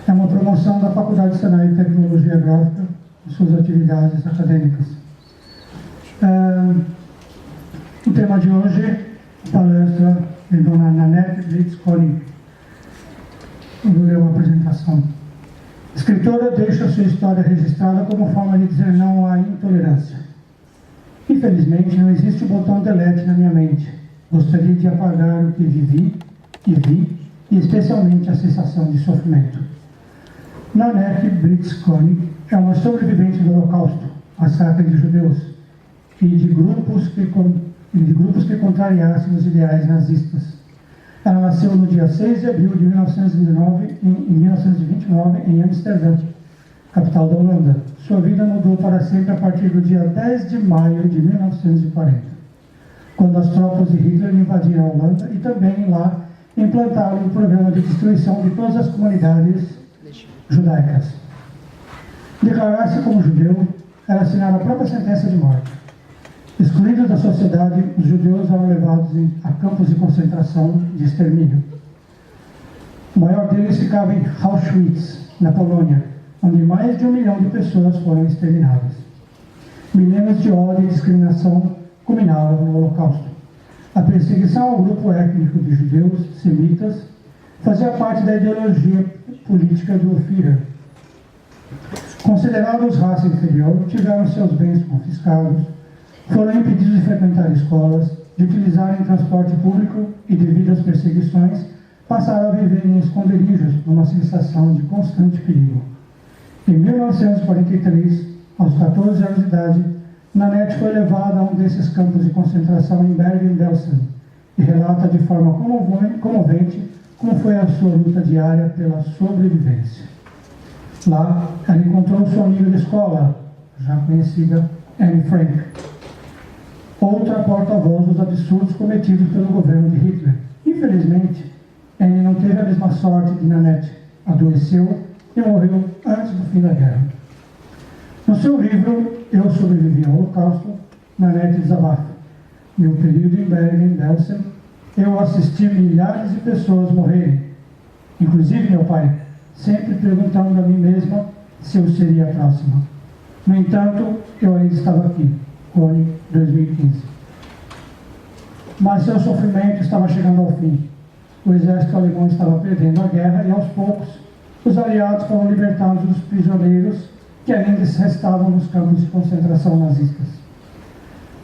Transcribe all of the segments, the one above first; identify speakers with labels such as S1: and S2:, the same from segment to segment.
S1: é uma promoção da Faculdade Senai de Tecnologia Gráfica em suas atividades acadêmicas. O tema de hoje, palestra de Dona Nanette Blitz-Koenig. Eu vou ler uma apresentação. Escritora deixa sua história registrada como forma de dizer não à intolerância. Infelizmente, não existe o botão delete na minha mente. Gostaria de apagar o que vivi e vi, e especialmente a sensação de sofrimento. Nanette Blitz-Koenig é uma sobrevivente do Holocausto, massacre de judeus, e de grupos que contrariassem os ideais nazistas. Ela nasceu no dia 6 de abril de 1929 em Amsterdã, capital da Holanda. Sua vida mudou para sempre a partir do dia 10 de maio de 1940, quando as tropas de Hitler invadiram a Holanda e também lá implantaram um programa de destruição de todas as comunidades judaicas. Declarar-se como judeu era assinar a própria sentença de morte. Excluídos da sociedade, os judeus eram levados a campos de concentração de extermínio. O maior deles ficava em Auschwitz, na Polônia, onde mais de 1 milhão de pessoas foram exterminadas. Milênios de ódio e discriminação culminaram no Holocausto. A perseguição ao grupo étnico de judeus semitas fazia parte da ideologia política do Führer. Considerados raça inferior, tiveram seus bens confiscados, foram impedidos de frequentar escolas, de utilizarem transporte público e, devido às perseguições, passaram a viver em esconderijos numa sensação de constante perigo. Em 1943, aos 14 anos de idade, Nanette foi levada a um desses campos de concentração em Bergen-Belsen e relata de forma comovente como foi a sua luta diária pela sobrevivência. Lá, ela encontrou sua amiga de escola, já conhecida Anne Frank, outra porta-voz dos absurdos cometidos pelo governo de Hitler. Infelizmente, Anne não teve a mesma sorte de Nanette, adoeceu e morreu antes do fim da guerra. No seu livro Eu Sobrevivi ao Holocausto, Nanette desabafa: meu período em Bergen-Belsen, eu assisti milhares de pessoas morrerem, inclusive meu pai, sempre perguntando a mim mesma se eu seria a próxima. No entanto, eu ainda estava aqui. Koenig, 2015. Mas seu sofrimento estava chegando ao fim. O exército alemão estava perdendo a guerra e, aos poucos, os aliados foram libertando os prisioneiros que ainda restavam nos campos de concentração nazistas.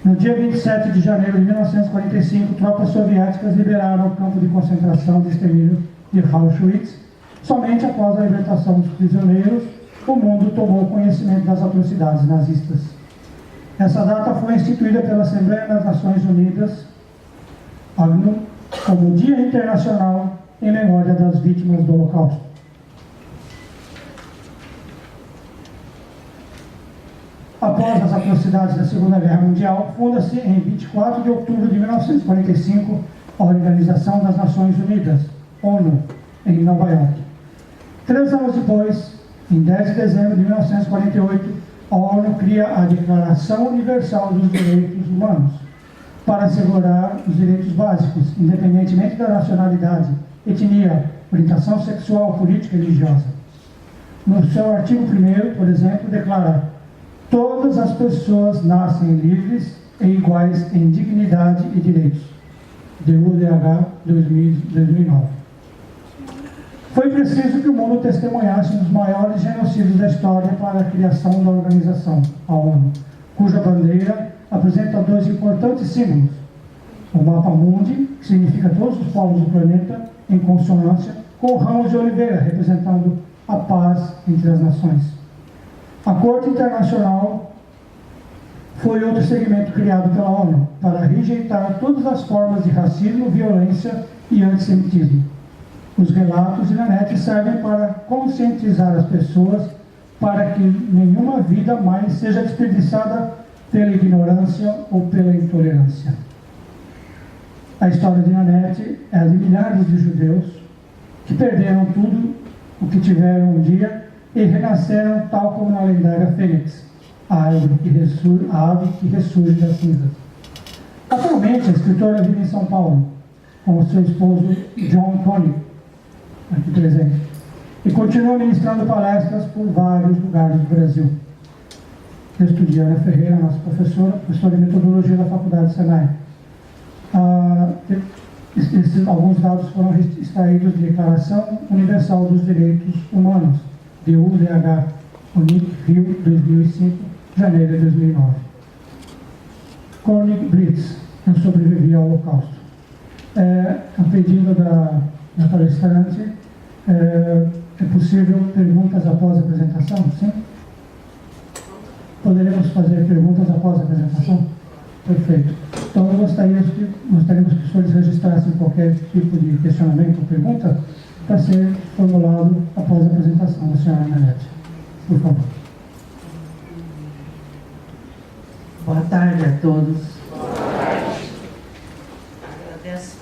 S1: No dia 27 de janeiro de 1945, tropas soviéticas liberaram o campo de concentração de extermínio de Auschwitz. Somente após a libertação dos prisioneiros, o mundo tomou conhecimento das atrocidades nazistas. Essa data foi instituída pela Assembleia das Nações Unidas, ONU, como Dia Internacional em memória das vítimas do Holocausto. Após as atrocidades da Segunda Guerra Mundial, funda-se em 24 de outubro de 1945 a Organização das Nações Unidas, ONU, em Nova York. 3 anos depois, em 10 de dezembro de 1948, a ONU cria a Declaração Universal dos Direitos Humanos para assegurar os direitos básicos, independentemente da nacionalidade, etnia, orientação sexual, política e religiosa. No seu artigo 1º, por exemplo, declara: todas as pessoas nascem livres e iguais em dignidade e direitos. DUDH 2009. Foi preciso que o mundo testemunhasse um dos maiores genocídios da história para a criação da organização, a ONU, cuja bandeira apresenta 2 importantes símbolos: o mapa mundi, que significa todos os povos do planeta, em consonância com ramos de oliveira, representando a paz entre as nações. A Corte Internacional foi outro segmento criado pela ONU para rejeitar todas as formas de racismo, violência e antissemitismo. Os relatos de Nanette servem para conscientizar as pessoas para que nenhuma vida mais seja desperdiçada pela ignorância ou pela intolerância. A história de Nanette é a de milhares de judeus que perderam tudo o que tiveram um dia e renasceram tal como na lendária Fênix, a ave que ressurge das cinzas. Atualmente, a escritora vive em São Paulo, com o seu esposo John Koenig, aqui presente. e continua ministrando palestras por vários lugares do Brasil. Texto de Ana Ferreira, nossa professora de metodologia da Faculdade Senai. Alguns dados foram extraídos de Declaração Universal dos Direitos Humanos, DUDH, UNIC, Rio, 2005, janeiro de 2009. Cornig Blitz, eu sobrevivi ao Holocausto. A pedido da palestrante, é possível perguntas após a apresentação? Sim? Poderemos fazer perguntas após a apresentação? Perfeito. Então, gostaríamos que os senhores registrassem qualquer tipo de questionamento ou pergunta para ser formulado após a apresentação da senhora Nanete. Por favor.
S2: Boa tarde a todos. Boa tarde. Agradeço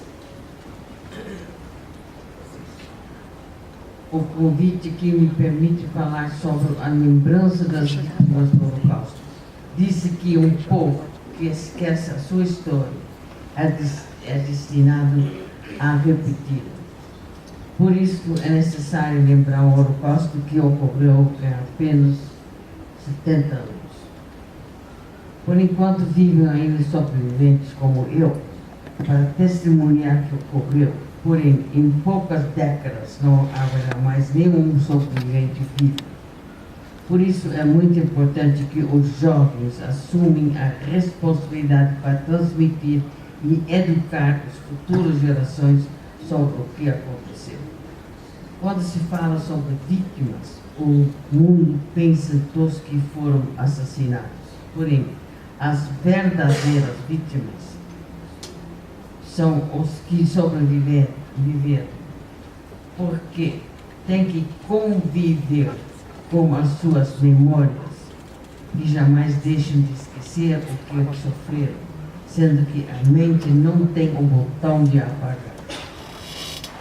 S2: o convite que me permite falar sobre a lembrança das vítimas do Holocausto. Disse que um povo que esquece a sua história é destinado a repeti-la. Por isso é necessário lembrar o Holocausto que ocorreu há apenas 70 anos. Por enquanto vivem ainda sobreviventes como eu, para testemunhar que ocorreu. Porém, em poucas décadas não haverá mais nenhum sobrevivente vivo. Por isso é muito importante que os jovens assumem a responsabilidade para transmitir e educar as futuras gerações sobre o que aconteceu. Quando se fala sobre vítimas, o mundo pensa todos que foram assassinados. Porém, as verdadeiras vítimas são os que sobreviveram, porque têm que conviver com as suas memórias e jamais deixam de esquecer o que sofreram, sendo que a mente não tem o botão de apagar.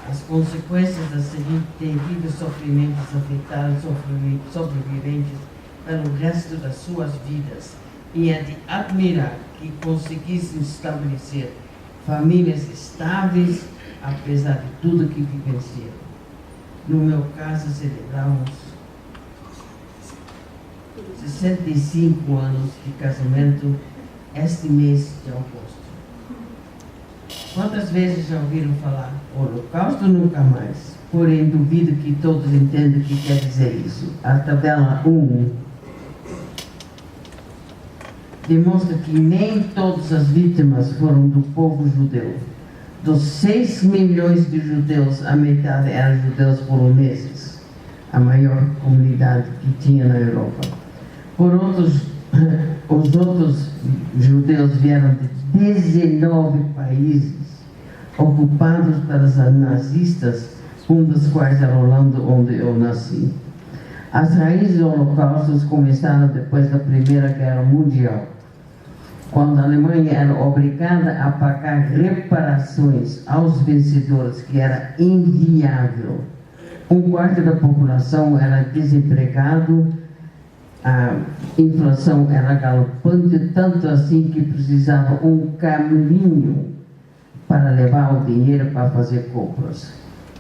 S2: As consequências das terríveis sofrimentos afetaram os sobreviventes pelo resto das suas vidas, e é de admirar que conseguissem estabelecer famílias estáveis, apesar de tudo que vivenciaram. No meu caso, celebramos 65 anos de casamento este mês de agosto. Quantas vezes já ouviram falar Holocausto? Nunca mais. Porém, duvido que todos entendam o que quer dizer isso. A tabela 1 demonstra que nem todas as vítimas foram do povo judeu. Dos 6 milhões de judeus, a metade eram judeus poloneses, a maior comunidade que tinha na Europa. Os outros judeus vieram de 19 países ocupados pelos nazistas, um dos quais era a Holanda, onde eu nasci. As raízes do Holocausto começaram depois da Primeira Guerra Mundial, quando a Alemanha era obrigada a pagar reparações aos vencedores, que era inviável. Um quarto da população era desempregado, a inflação era galopante, tanto assim que precisava um caminho para levar o dinheiro para fazer compras.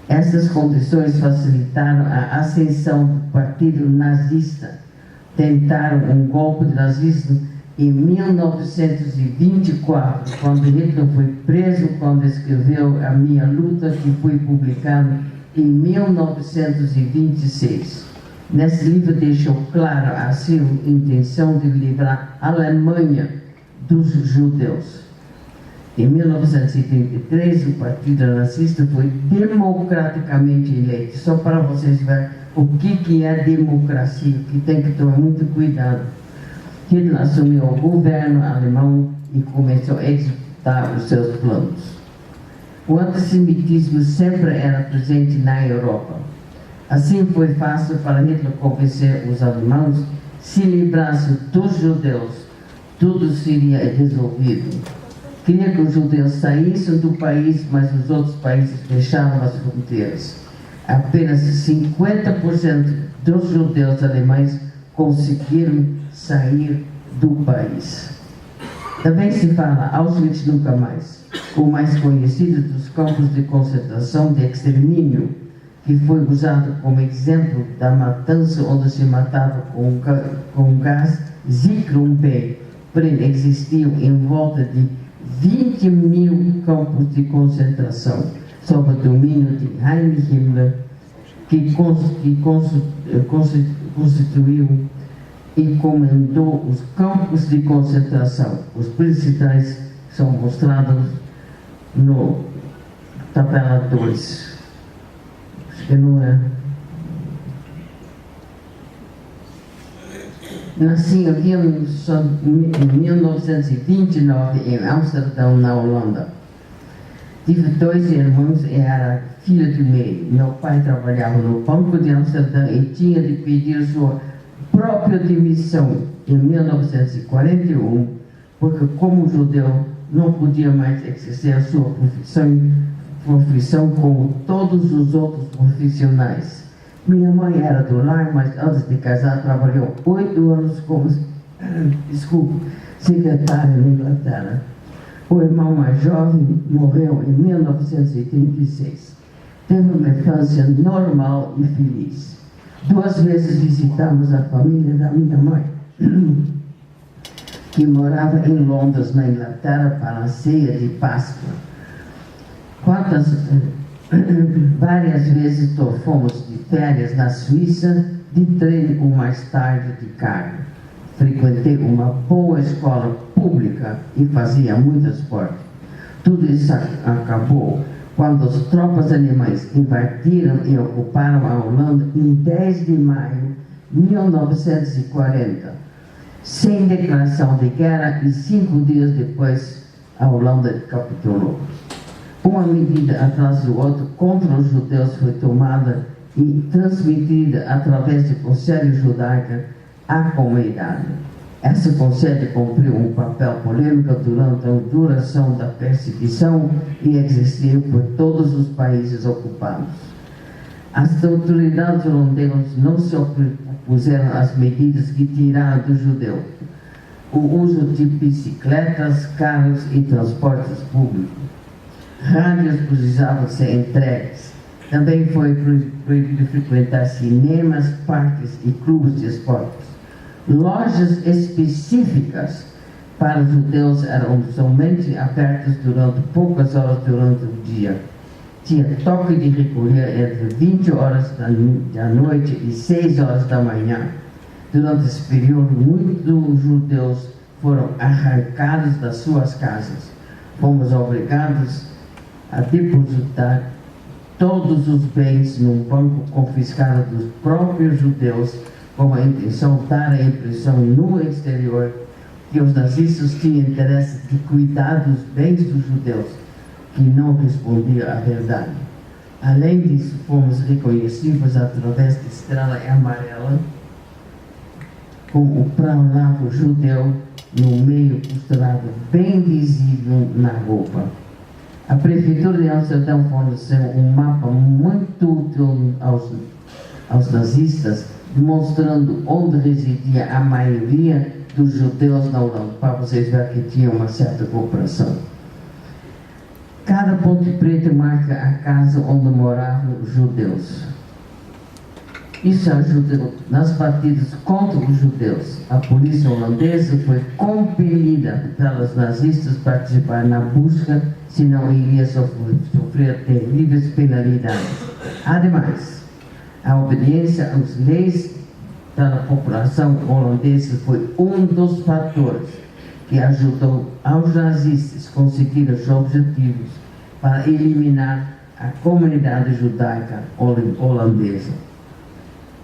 S2: Essas condições facilitaram a ascensão do partido nazista. Tentaram um golpe de nazismo em 1924, quando Hitler foi preso, quando escreveu A Minha Luta, que foi publicado em 1926. Nesse livro deixou claro a sua intenção de livrar a Alemanha dos judeus. Em 1933, o Partido Nazista foi democraticamente eleito. Só para vocês verem o que é democracia, que tem que tomar muito cuidado. Hitler assumiu o governo alemão e começou a executar os seus planos. O antissemitismo sempre era presente na Europa. Assim foi fácil para Hitler convencer os alemães, se livrassem dos judeus, tudo seria resolvido. Queria que os judeus saíssem do país, mas os outros países fecharam as fronteiras. Apenas 50% dos judeus alemães conseguiram sair do país. Também se fala Auschwitz nunca mais, o mais conhecido dos campos de concentração de extermínio. que foi usado como exemplo da matança onde se matava com gás Zyklon B, existiu em volta de 20.000 campos de concentração sob o domínio de Heinrich Himmler, que constituiu e comandou os campos de concentração. Os principais são mostrados no tabela 2. Acho que não é. Nasci em 1929 em Amsterdão, na Holanda. Tive 2 irmãos e era filha do meio. Meu pai trabalhava no Banco de Amsterdão e tinha de pedir sua própria demissão em 1941, porque como judeu não podia mais exercer sua profissão como todos os outros profissionais. Minha mãe era do lar, mas antes de casar trabalhou 8 anos como secretária na Inglaterra. O irmão mais jovem morreu em 1936. Teve uma infância normal e feliz. 2 vezes visitamos a família da minha mãe, que morava em Londres, na Inglaterra, para a ceia de Páscoa. Várias vezes fomos de férias na Suíça, de trem ou mais tarde de carro. Frequentei uma boa escola pública e fazia muito esporte. Tudo isso acabou quando as tropas alemãs invadiram e ocuparam a Holanda em 10 de maio de 1940, sem declaração de guerra, e 5 dias depois a Holanda capitulou. Uma medida atrás do outro contra os judeus foi tomada e transmitida através do Conselho Judaico à comunidade. Esse conselho cumpriu um papel polêmico durante a duração da perseguição e existiu por todos os países ocupados. As autoridades holandesas não se opuseram às medidas que tiraram do judeu o uso de bicicletas, carros e transportes públicos. Rádios precisavam ser entregues. Também foi proibido frequentar cinemas, parques e clubes de esportes. Lojas específicas para os judeus eram somente abertas durante poucas horas durante o dia. Tinha toque de recolher entre 20 horas da noite e 6 horas da manhã. Durante esse período, muitos judeus foram arrancados das suas casas. Fomos obrigados a depositar todos os bens num banco confiscado dos próprios judeus, com a intenção de dar a impressão no exterior que os nazistas tinham interesse de cuidar dos bens dos judeus, que não respondia à verdade. Além disso, fomos reconhecidos através da estrela amarela, com o prão-lavo judeu no meio costurado bem visível na roupa. A Prefeitura de Amsterdão forneceu um mapa muito útil aos nazistas, mostrando onde residia a maioria dos judeus na Holanda, para vocês verem que tinha uma certa cooperação. Cada ponto preto marca a casa onde moravam os judeus. Isso ajudou nas batidas contra os judeus. A polícia holandesa foi compelida pelos nazistas a participar na busca, senão iria sofrer terríveis penalidades. Ademais, a obediência às leis da população holandesa foi um dos fatores que ajudou aos nazistas a conseguir os objetivos para eliminar a comunidade judaica holandesa.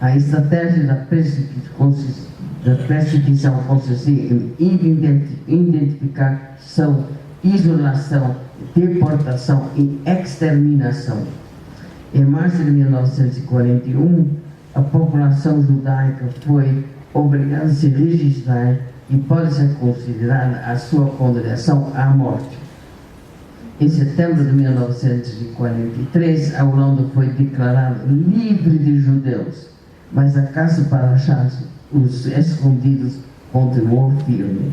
S2: A estratégia da perseguição consistia em identificação, isolação, deportação e exterminação. Em março de 1941, a população judaica foi obrigada a se registrar e pode ser considerada a sua condenação à morte. Em setembro de 1943, a Holanda foi declarada livre de judeus, mas a caça para achar os escondidos continuou firme.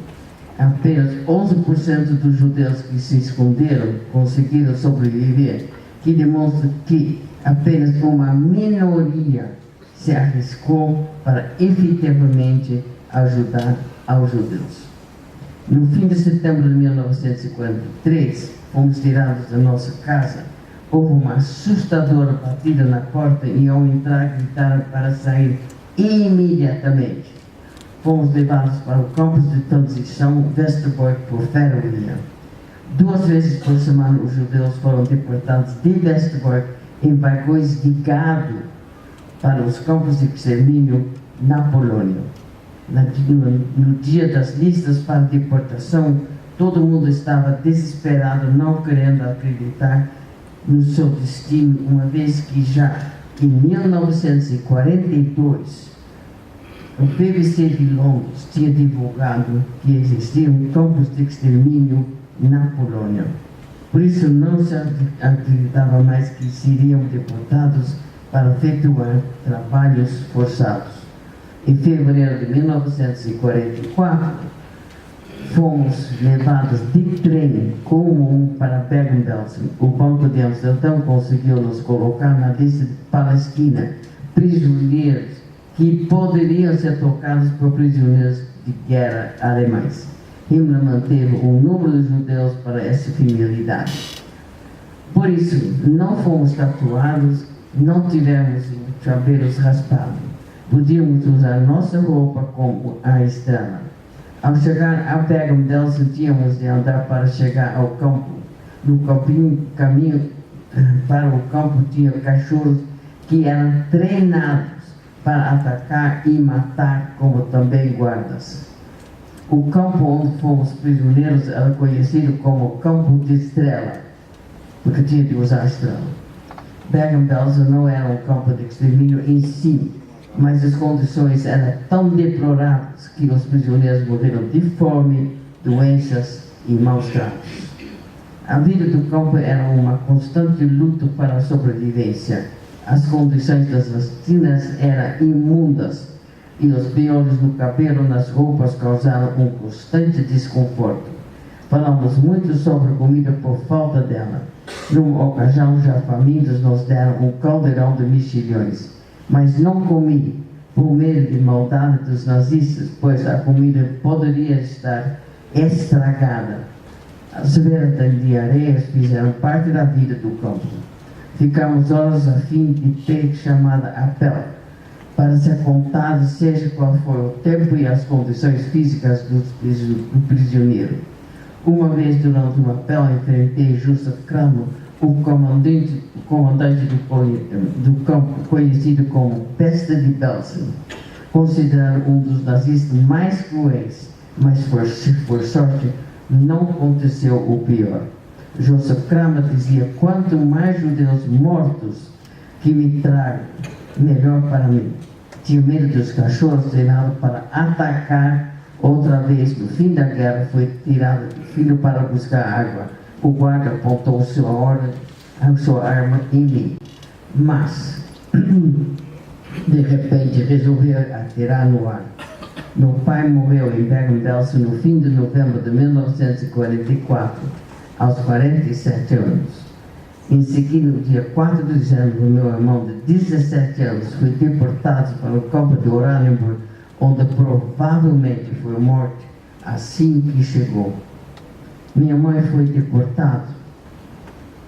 S2: Apenas 11% dos judeus que se esconderam conseguiram sobreviver, que demonstra que apenas uma minoria se arriscou para efetivamente ajudar aos judeus. No fim de setembro de 1943, fomos tirados da nossa casa. Houve uma assustadora batida na porta e, ao entrar, gritaram para sair imediatamente. Fomos levados para o campus de transição Westerbork por ferrovia. 2 vezes por semana os judeus foram deportados de Westerbork em vagões de para os campos de extermínio na Polônia. No dia das listas para deportação, todo mundo estava desesperado, não querendo acreditar no seu destino, uma vez que já em 1942 o BBC de Londres tinha divulgado que existiam campos de extermínio na Polônia. Por isso não se acreditava mais que seriam deportados para efetuar trabalhos forçados. Em fevereiro de 1944, fomos levados de trem comum para Bergen-Belsen. O Banco de Amsterdão conseguiu nos colocar na lista de Palestina, prisioneiros que poderiam ser trocados por prisioneiros de guerra alemães. Himmler manteve o número de judeus para essa finalidade. Por isso, não fomos tatuados, não tivemos cabelos raspados. Podíamos usar nossa roupa como a estrela. Ao chegar a Bergen-Belsen, tínhamos de andar para chegar ao campo. No caminho para o campo tinha cachorros que eram treinados para atacar e matar, como também guardas. O campo onde fomos prisioneiros era conhecido como Campo de Estrela, porque tinha de usar a estrela. Bergen-Belsen não era um campo de extermínio em si, mas as condições eram tão deploráveis que os prisioneiros morreram de fome, doenças e maus tratos. A vida do campo era uma constante luta para a sobrevivência. As condições das vacinas eram imundas e os piolhos no cabelo e nas roupas causaram um constante desconforto. Falamos muito sobre comida por falta dela. Numa ocasião, já famintos, nos deram um caldeirão de mexilhões, mas não comi, por medo de maldade dos nazistas, pois a comida poderia estar estragada. As veras diarreias fizeram parte da vida do campo. Ficamos horas a fim de ter chamada apel, para ser contado seja qual for o tempo e as condições físicas do prisioneiro. Uma vez durante um apel enfrentei Josef Kramer, o comandante do campo, conhecido como Peste de Belsen, considerado um dos nazistas mais cruéis, mas por sorte não aconteceu o pior. Josef Kramer dizia: quanto mais judeus mortos que me tragam, melhor para mim. Tinha medo dos cachorros treinados para atacar outra vez. No fim da guerra, foi tirado do filho para buscar água. O guarda apontou sua arma em mim, mas de repente resolveu atirar no ar. Meu pai morreu em Bergen-Belsen no fim de novembro de 1944, aos 47 anos. Em seguida, no dia 4 de dezembro, meu irmão de 17 anos foi deportado para o campo de Oranienburg, onde provavelmente foi morto assim que chegou. Minha mãe foi deportada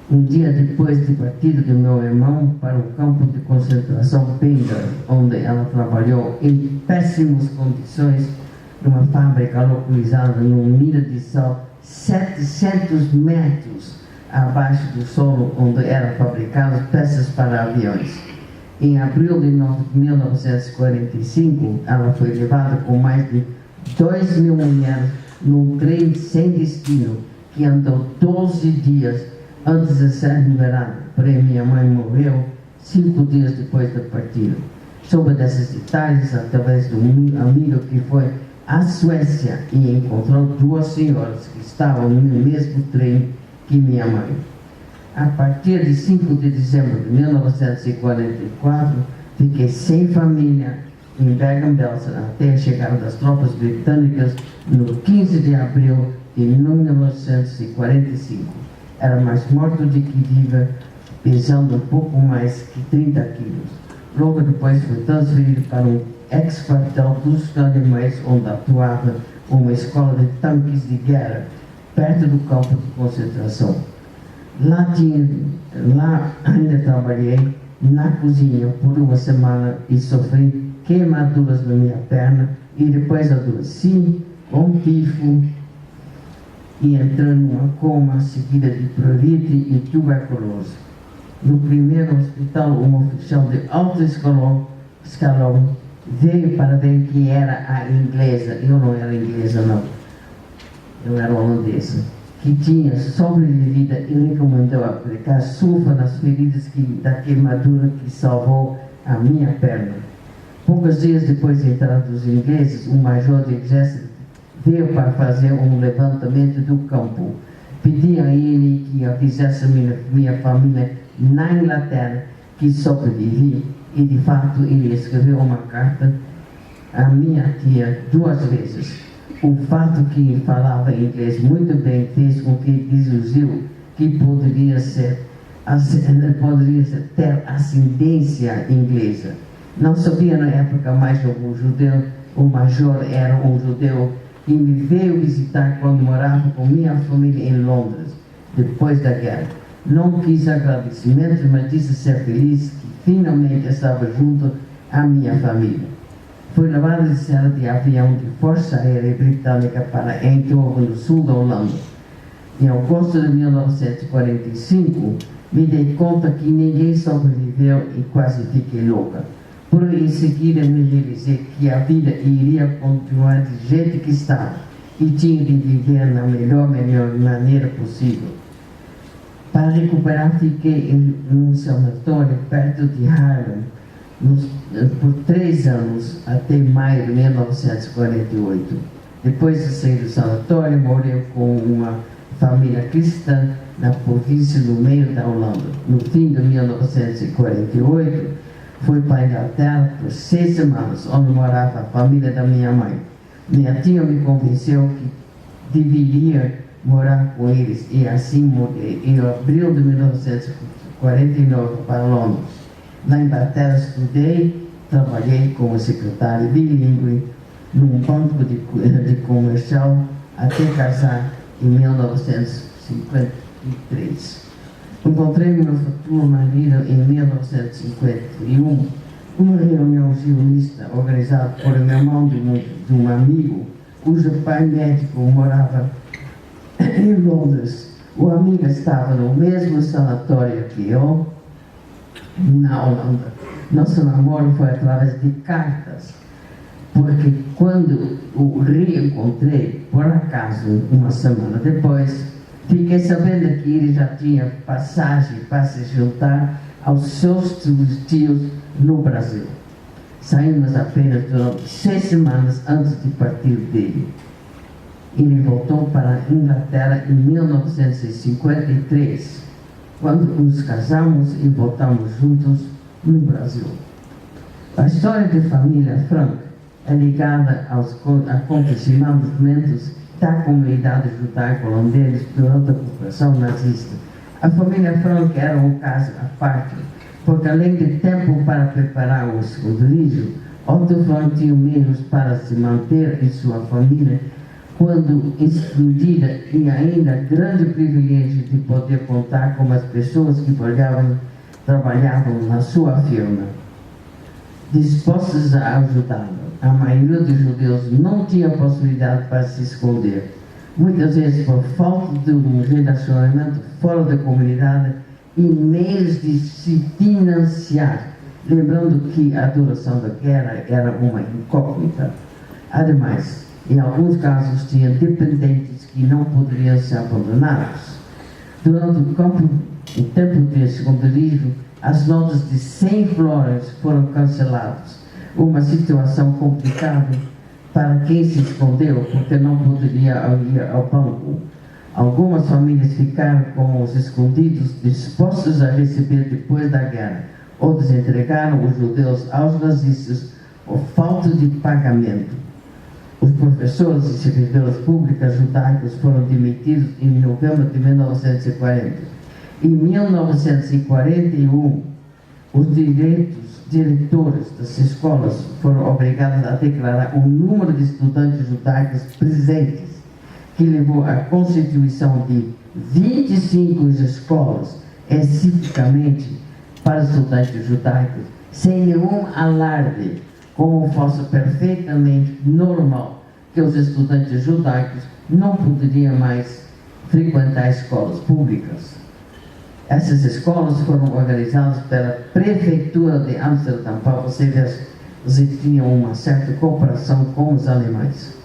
S2: um dia depois de partida de meu irmão para o campo de concentração Pender, onde ela trabalhou em péssimas condições numa fábrica localizada numa mina de sal 700 metros abaixo do solo, onde eram fabricadas peças para aviões. Em abril de 1945, ela foi levada com mais de 2.000 mulheres num trem sem destino, que andou 12 dias antes de ser liberada. Porém, minha mãe morreu 5 dias depois da partida. Soube desses detalhes através de um amigo que foi à Suécia e encontrou 2 senhoras que estavam no mesmo trem que minha mãe. A partir de 5 de dezembro de 1944, fiquei sem família em Bergen-Belsen até a chegada das tropas britânicas no 15 de abril de 1945. Era mais morto do que viva pesando um pouco mais que 30 quilos. Logo depois foi transferido para um ex-quartel dos alemães, onde atuava uma escola de tanques de guerra, perto do campo de concentração. Lá ainda trabalhei na cozinha por uma semana e sofri queimaduras na minha perna e depois adoeci com tifo e entrando numa coma seguida de prurite e tuberculose. No primeiro hospital, um oficial de alto escalão veio para ver quem era a inglesa. Eu não era inglesa, não. Eu era holandesa. Que tinha sobrevivida e recomendou aplicar sulfa nas feridas da queimadura que salvou a minha perna. Poucos dias depois da entrada dos ingleses, um major de exército veio para fazer um levantamento do campo. Pedi a ele que avisasse minha família na Inglaterra que sobrevivi, e de fato ele escreveu uma carta à minha tia 2 vezes. O fato que ele falava inglês muito bem fez com que deduziu que poderia ter ascendência inglesa. Não sabia na época, mas o major era um judeu que me veio visitar quando morava com minha família em Londres, depois da guerra. Não quis agradecimentos, mas disse ser feliz que finalmente estava junto à minha família. Foi levado de cela de avião de Força Aérea Britânica para Eindhoven, no sul da Holanda. Em agosto de 1945, me dei conta que ninguém sobreviveu e quase fiquei louca. Por em seguida me realizei que a vida iria continuar do jeito que estava e tinha de viver na melhor maneira possível. Para recuperar, fiquei em um sanatório perto de Haarlem por 3 anos, até maio de 1948. Depois de sair do sanatório, morei com uma família cristã na província do meio da Holanda. No fim de 1948, fui para a Inglaterra por 6 semanas, onde morava a família da minha mãe. Minha tia me convenceu que deveria morar com eles, e assim mudei. Em abril de 1949 para Londres. Na Inglaterra estudei, trabalhei como secretário bilíngue num banco de comercial até casar em 1953. Encontrei meu futuro marido em 1951, uma reunião sionista organizada por uma irmã de um amigo cujo pai médico morava em Londres. O amigo estava no mesmo sanatório que eu, na Holanda. Nosso namoro foi através de cartas, porque quando o reencontrei, por acaso, uma semana depois, fiquei sabendo que ele já tinha passagem para se juntar aos seus tios no Brasil. Saímos apenas durante 6 semanas antes de partir dele. Ele voltou para a Inglaterra em 1953, quando nos casamos e voltamos juntos no Brasil. A história de família Frank é ligada aos acontecimentos da comunidade judaico-holandesa durante a ocupação nazista. A família Frank era um caso à parte, porque além de tempo para preparar o esconderijo, Otto Frank tinha meios para se manter e sua família quando excluída, e ainda grande privilégio de poder contar com as pessoas que trabalhavam na sua firma, dispostas a ajudá-lo. A maioria dos judeus não tinha possibilidade para se esconder, muitas vezes por falta de um relacionamento fora da comunidade e meios de se financiar, lembrando que a duração da guerra era uma incógnita. Ademais, em alguns casos, tinha dependentes que não poderiam ser abandonados. Durante o tempo de esconderijo, as notas de 100 florins foram canceladas. Uma situação complicada para quem se escondeu, porque não poderia ir ao banco. Algumas famílias ficaram com os escondidos dispostos a receber depois da guerra. Outros entregaram os judeus aos nazistas por falta de pagamento. Os professores e servidores públicos judaicos foram demitidos em novembro de 1940. Em 1941, os diretores das escolas foram obrigados a declarar o número de estudantes judaicos presentes, que levou à constituição de 25 escolas, especificamente para estudantes judaicos, sem nenhum alarde, como fosse perfeitamente normal que os estudantes judaicos não poderiam mais frequentar escolas públicas. Essas escolas foram organizadas pela Prefeitura de Amsterdã, para você ver se tinham uma certa cooperação com os alemães.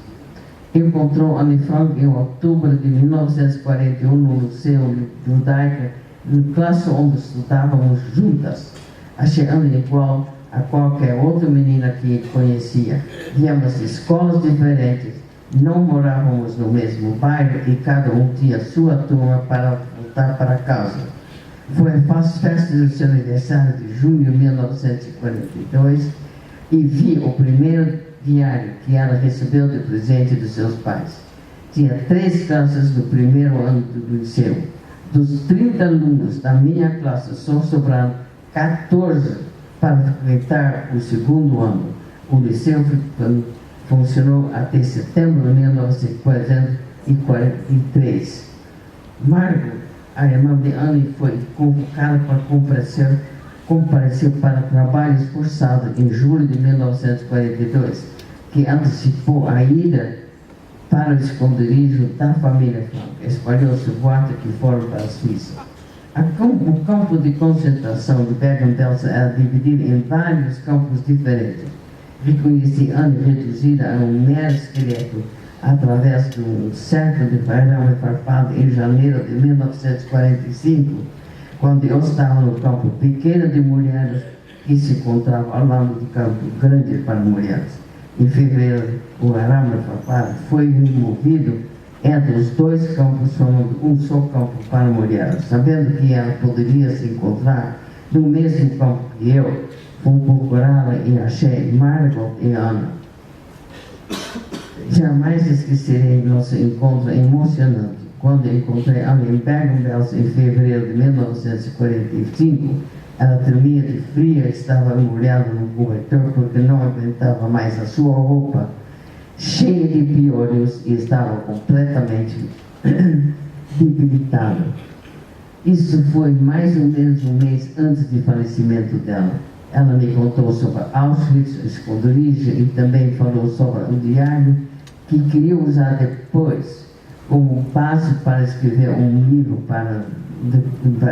S2: Encontrou Anne Frank em outubro de 1941 no Liceu Judaico, na classe onde estudávamos juntas. Achei Anne igual a qualquer outra menina que conhecia. Víamos escolas diferentes, não morávamos no mesmo bairro e cada um tinha sua turma para voltar para casa. Foi a festa do seu aniversário de junho de 1942 e vi o primeiro diário que ela recebeu de presente dos seus pais. Tinha 3 classes do primeiro ano do liceu. Dos 30 alunos da minha classe, só sobraram 14 para frequentar o segundo ano. O liceu funcionou até setembro de 1943. Margot, a irmã de Anne, foi convocada para comparecer para trabalho esforçado em julho de 1942, que antecipou a ida para o esconderijo da família Frank. Espalhou-se o boato que foram para a Suíça. O campo de concentração de Bergen-Belsen era dividido em vários campos diferentes. Reconheci Anne reduzida a um mero esqueleto através de um cerco de arame farpado em janeiro de 1945, quando eu estava no campo pequeno de mulheres que se encontrava ao lado do campo grande para mulheres. Em fevereiro, o arame farpado foi removido entre os 2 campos, formando um só campo para mulheres. Sabendo que ela poderia se encontrar no mesmo campo que eu, fui procurá-la e achei Margot e Ana. Jamais esquecerei nosso encontro emocionante. Quando encontrei Anne em Bergen-Belsen em fevereiro de 1945, ela tremia de frio e estava molhada no cobertor porque não aguentava mais a sua roupa, cheia de piolhos, e estava completamente debilitada. Isso foi mais ou menos um mês antes do falecimento dela. Ela me contou sobre Auschwitz, o esconderijo, e também falou sobre o diário que queria usar depois como base para escrever um livro para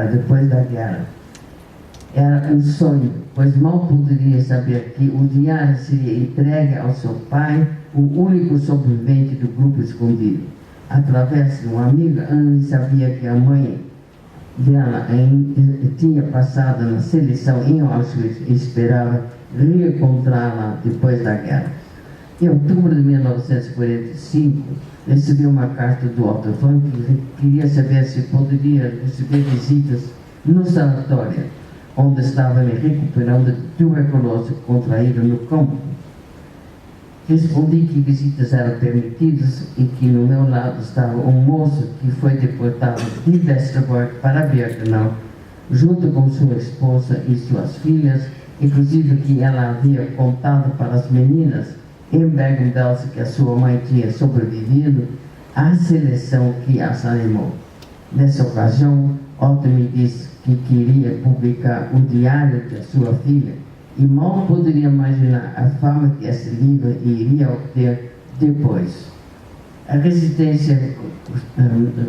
S2: depois da guerra. Era um sonho, pois mal poderia saber que o diário seria entregue ao seu pai, o único sobrevivente do grupo escondido. Através de uma amiga, Anne sabia que a mãe dela tinha passado na seleção em Auschwitz e esperava reencontrá-la depois da guerra. Em outubro de 1945, recebi uma carta do Otto Frank que queria saber se poderia receber visitas no sanatório, onde estava me recuperando de tuberculose contraída no campo. Respondi que visitas eram permitidas e que no meu lado estava um moço que foi deportado de Westerbork para Birkenau, junto com sua esposa e suas filhas, inclusive que ela havia contado para as meninas em Bergen-Belsen que a sua mãe tinha sobrevivido à seleção que as animou. Nessa ocasião, Otto me disse que queria publicar o diário da sua filha e mal poderia imaginar a fama que esse livro iria obter depois. A residência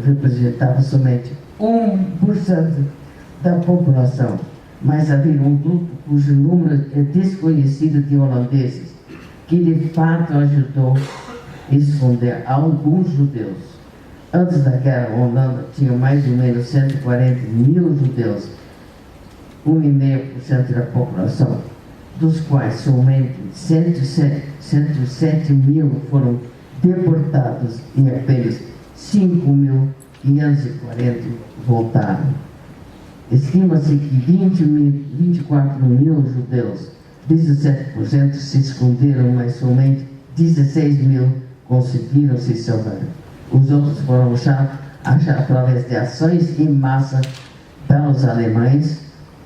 S2: representava somente 1% da população, mas havia um grupo cujo número é desconhecido de holandeses, que de fato ajudou a esconder alguns judeus. Antes da guerra, a Holanda tinha mais ou menos 140 mil judeus, 1,5% da população, dos quais somente 107 mil foram deportados e apenas 5.540 voltaram. Estima-se que 24 mil judeus, 17% se esconderam, mas somente 16 mil conseguiram se salvar. Os outros foram achados através de ações em massa pelos alemães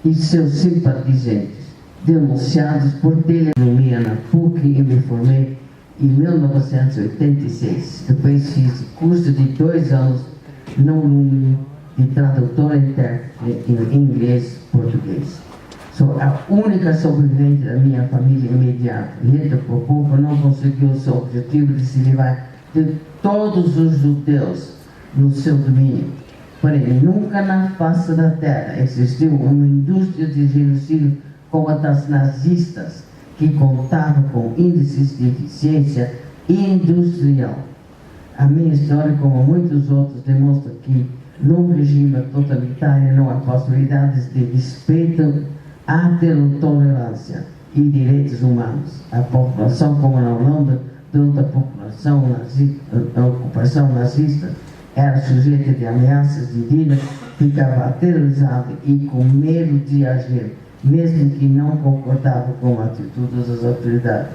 S2: e seus simpatizantes, denunciados por telefonia na PUC, e me formei em 1986. Depois fiz curso de 2 anos no de tradutor intérprete em inglês e português. Sou a única sobrevivente da minha família imediata. Hitler, por pouco, não conseguiu o seu objetivo de se livrar de todos os judeus no seu domínio. Porém, nunca na face da terra existiu uma indústria de genocídio como a das nazistas, que contava com índices de eficiência industrial. A minha história, como muitos outros, demonstra que num regime totalitário não há possibilidades de respeito à tolerância e direitos humanos. A população, como na Holanda, durante a ocupação nazista, era sujeita de ameaças de vida, ficava aterrorizada e com medo de agir, mesmo que não concordava com a atitude das autoridades.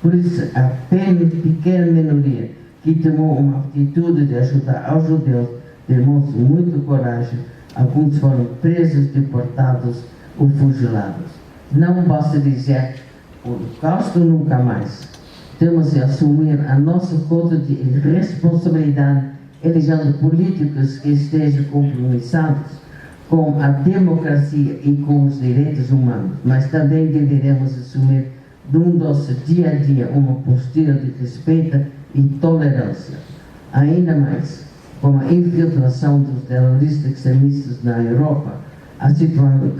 S2: Por isso, a pequena minoria que tomou uma atitude de ajudar aos judeus demonstrou muita coragem. Alguns foram presos, deportados ou fuzilados. Não basta dizer o Holocausto nunca mais. Temos de assumir a nossa cota de responsabilidade, elegendo políticos que estejam compromissados com a democracia e com os direitos humanos, mas também deveremos assumir no nosso dia a dia uma postura de respeito e tolerância. Ainda mais, com a infiltração dos terroristas extremistas na Europa, a situação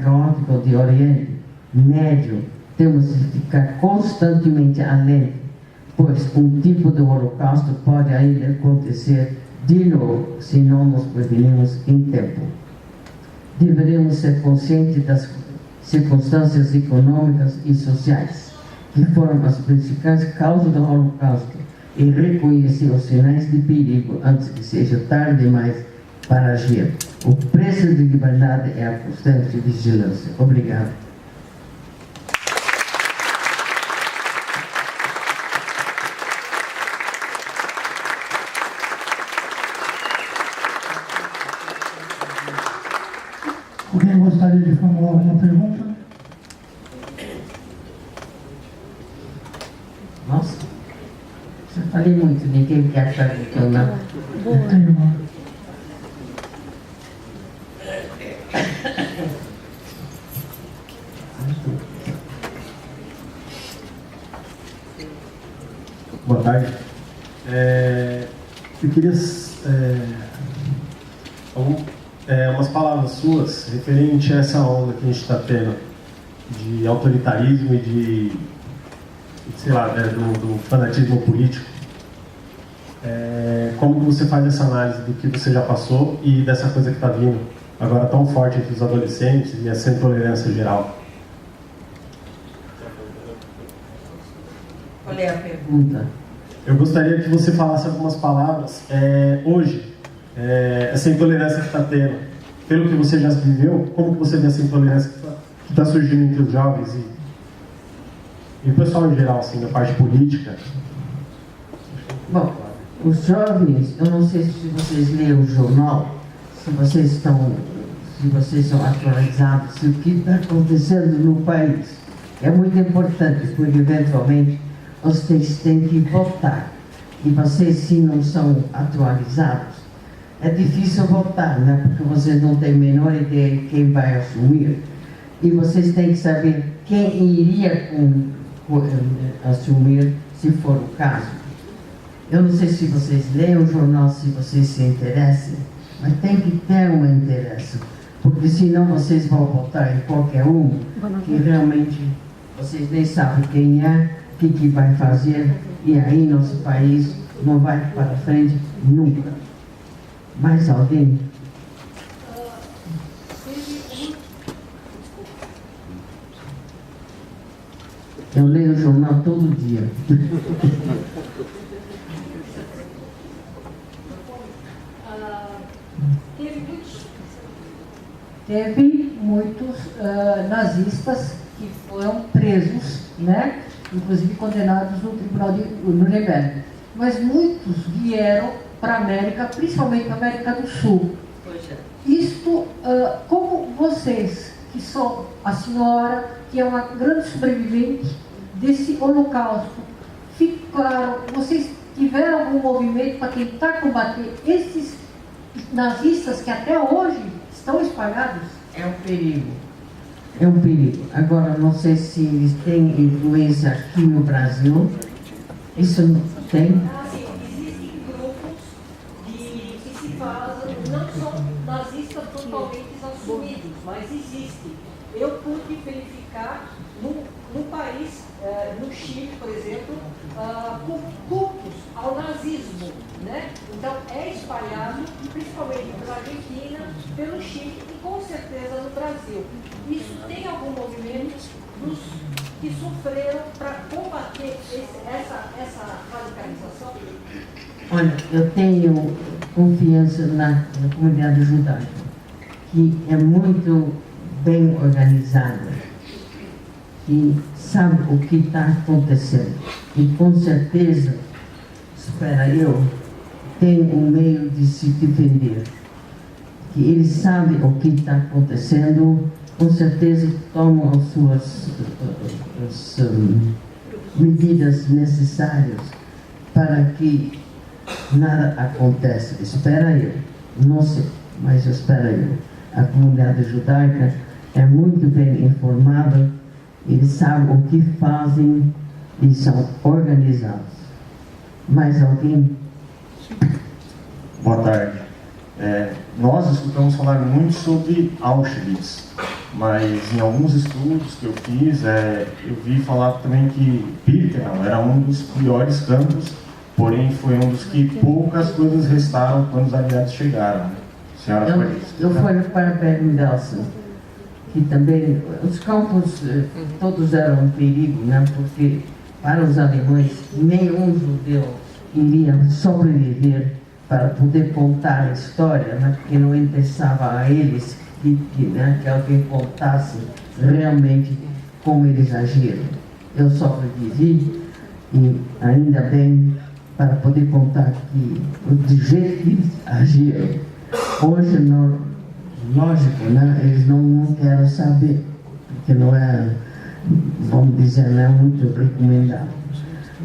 S2: caótica do Oriente Médio, temos de ficar constantemente alerta, pois um tipo de holocausto pode ainda acontecer de novo se não nos prevenirmos em tempo. Deveremos ser conscientes das circunstâncias econômicas e sociais que foram as principais causas do holocausto e reconhecer os sinais de perigo antes que seja tarde demais para agir. O preço de liberdade é a constante vigilância. Obrigado.
S1: Alguém gostaria de formular alguma pergunta?
S2: Nossa, já falei muito, ninguém quer perguntar nada.
S1: Tenho uma.
S3: Boa tarde. Eu queria umas palavras suas referente a essa onda que a gente está tendo de autoritarismo e de sei lá, do fanatismo político. Como que você faz essa análise do que você já passou e dessa coisa que está vindo agora tão forte entre os adolescentes e essa intolerância geral?
S2: Qual é a pergunta?
S3: Eu gostaria que você falasse algumas palavras. Hoje, essa intolerância que está tendo, pelo que você já viveu, como que você vê essa intolerância que está surgindo entre os jovens e o pessoal em geral, assim, na parte política?
S2: Bom, os jovens, eu não sei se vocês leem o jornal, se vocês são atualizados, se o que está acontecendo no país. É muito importante, porque eventualmente vocês têm que votar. E vocês, se não são atualizados, é difícil votar, né? Porque vocês não têm a menor ideia de quem vai assumir. E vocês têm que saber quem iria assumir, se for o caso. Eu não sei se vocês leem o jornal, se vocês se interessam, mas tem que ter um interesse, porque senão vocês vão votar em qualquer um que realmente vocês nem sabem quem é, o que vai fazer, e aí nosso país não vai para frente nunca. Mais alguém? Eu leio o jornal todo dia.
S4: Teve muitos nazistas que foram presos, né? Inclusive condenados no tribunal de Nuremberg. Mas muitos vieram para a América, principalmente para a América do Sul. isto, como vocês, que são a senhora, que é uma grande sobrevivente desse holocausto, ficaram, vocês tiveram algum movimento para tentar combater esses nazistas que até hoje estão espalhados?
S2: É um perigo. É um perigo. Agora, não sei se eles têm influência aqui no Brasil. Isso não tem?
S4: Assim, existem grupos que se fazem, não são nazistas totalmente assumidos, mas existem. Eu pude verificar no país, no Chile, por exemplo, cultos ao nazismo, né? Então é espalhado, principalmente pela Argentina, pelo Chile e com certeza no Brasil. Isso tem algum movimento dos que sofreram para combater essa radicalização?
S2: Olha, eu tenho confiança na comunidade judaica, que é muito bem organizada, que sabe o que está acontecendo. E com certeza, espera eu, tem um meio de se defender. Que eles sabem o que está acontecendo, com certeza tomam as suas medidas necessárias para que nada aconteça. Espera eu, não sei, mas espera eu. A comunidade judaica é muito bem informada, eles sabem o que fazem e são organizados. Mais alguém?
S5: Boa tarde. Nós escutamos falar muito sobre Auschwitz, mas em alguns estudos que eu fiz, eu vi falar também que Birkenau era um dos piores campos, porém foi um dos que poucas coisas restaram quando os aliados chegaram.
S2: Eu fui para Bergen-Belsen, que também, os campos todos eram um perigo, né? Porque para os alemães nenhum judeu iria sobreviver para poder contar a história, né? Porque não interessava a eles que alguém contasse realmente como eles agiram. Eu sobrevivi e ainda bem para poder contar que do jeito que eles agiram. Hoje, não, lógico, né? Eles não querem saber, porque não é, vamos dizer, não é muito recomendado.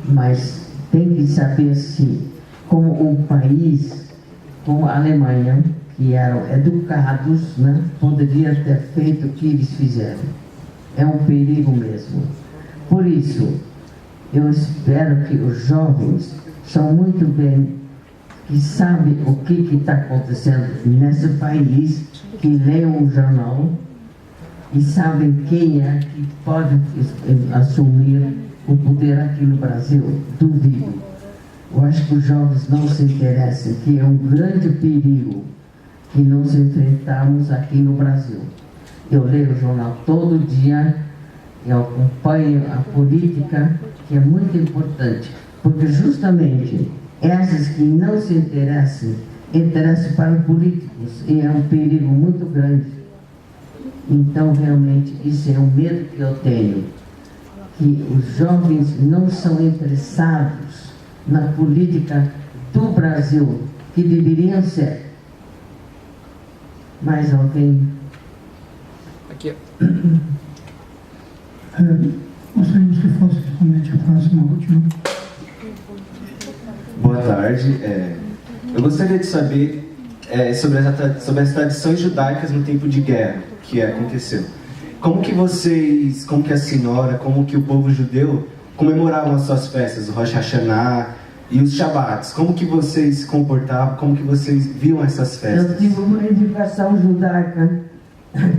S2: Mas tem que saber se, como um país, como a Alemanha, que eram educados, né, poderia ter feito o que eles fizeram. É um perigo mesmo. Por isso, eu espero que os jovens são muito bem, que sabem o que está acontecendo nesse país, que leiam o jornal e sabem quem é que pode assumir o poder aqui no Brasil. Duvido. Eu acho que os jovens não se interessam, que é um grande perigo que nós enfrentamos aqui no Brasil. Eu leio o jornal todo dia, eu acompanho a política, que é muito importante, porque justamente essas que não se interessam para políticos, e é um perigo muito grande. Então, realmente, isso é um medo que eu tenho, que os jovens não são interessados na política do Brasil, que deveriam ser. Mais alguém?
S6: Aqui.
S1: Gostaríamos que fosse realmente a próxima última.
S7: Boa tarde. Eu gostaria de saber sobre as tradições judaicas no tempo de guerra que aconteceu. Como que a senhora, como que o povo judeu comemoravam as suas festas, o Rosh Hashanah e os Shabbats? Como que vocês se comportavam, como que vocês viam essas festas?
S2: Eu tive uma educação judaica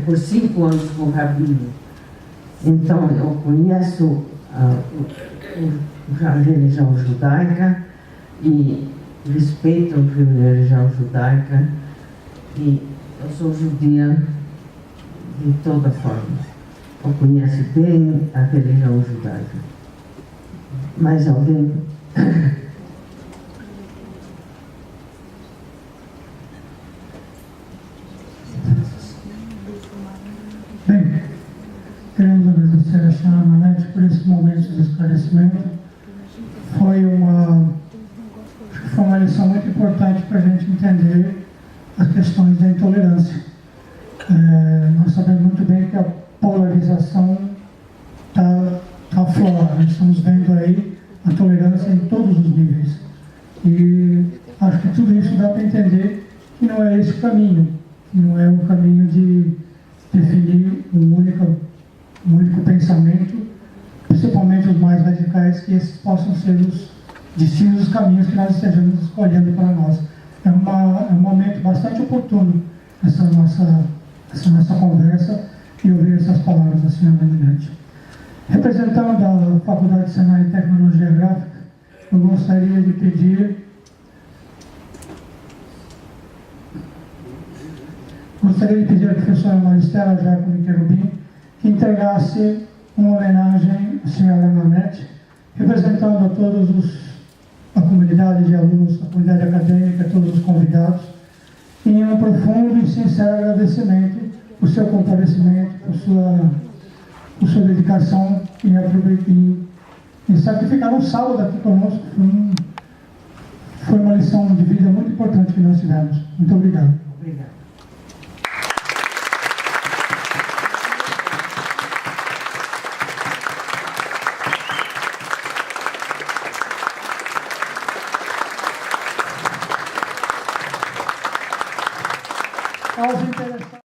S2: por 5 anos com o rabino. Então, eu conheço a religião judaica e respeito a religião judaica, e eu sou judia de toda forma. Eu conheço bem a religião judaica. Mais alguém?
S1: Bem, queremos agradecer a senhora Manete por esse momento de esclarecimento. Foi uma lição muito importante para a gente entender as questões da intolerância. Nós sabemos muito bem que a polarização está aflora. Nós estamos vendo aí a tolerância em todos os níveis. E acho que tudo isso dá para entender que não é esse o caminho, que não é o caminho de definir um único pensamento, principalmente os mais radicais, que esses possam ser os destinos, os caminhos que nós estejamos escolhendo para nós. É um momento bastante oportuno essa nossa conversa e ouvir essas palavras da senhora Eminente. Representando a Faculdade Senai de Tecnologia Gráfica, eu gostaria de pedir à professora Maristela Giacomo Querubim que entregasse uma homenagem à senhora Nanete, representando a a comunidade de alunos, a comunidade acadêmica, todos os convidados, em um profundo e sincero agradecimento por seu comparecimento, por sua dedicação em sacrificar um sábado aqui conosco. Foi uma lição de vida muito importante que nós tivemos. Muito obrigado.
S2: Obrigada.
S1: Aos interessados.